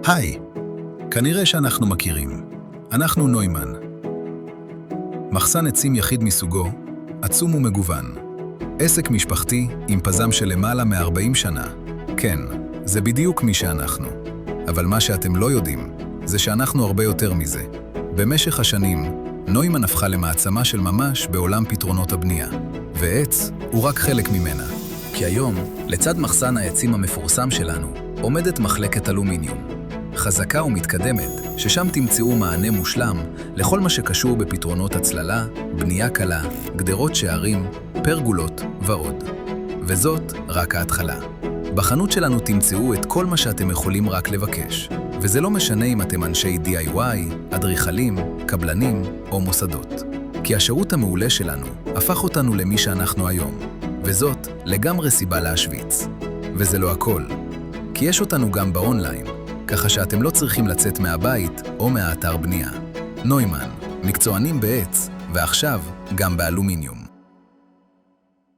היי, כנראה שאנחנו מכירים. אנחנו נוימן. מחסן עצים יחיד מסוגו, עצום ומגוון. עסק משפחתי עם פזם של למעלה מ-40 שנה. כן, זה בדיוק מי שאנחנו. אבל מה שאתם לא יודעים, זה שאנחנו הרבה יותר מזה. במשך השנים, נוימן הפכה למעצמה של ממש בעולם פתרונות הבנייה. ועץ הוא רק חלק ממנה. כי היום, לצד מחסן העצים המפורסם שלנו, עומדת מחלקת אלומיניום. חזקה ומתקדמת, ששם תמצאו מענה מושלם לכל מה שקשור בפתרונות הצללה, בנייה קלה, גדרות שערים, פרגולות ועוד. וזאת רק ההתחלה. בחנות שלנו תמצאו את כל מה שאתם יכולים רק לבקש. וזה לא משנה אם אתם אנשי DIY, אדריכלים, קבלנים או מוסדות. כי השירות המעולה שלנו הפך אותנו למי שאנחנו היום. וזאת לגמרי סיבה להשוויץ. וזה לא הכל. כי יש אותנו גם באונליין, ככה שאתם לא צריכים לצאת מהבית או מהאתר בנייה. נוימן, מקצוענים בעץ, ועכשיו גם באלומיניום.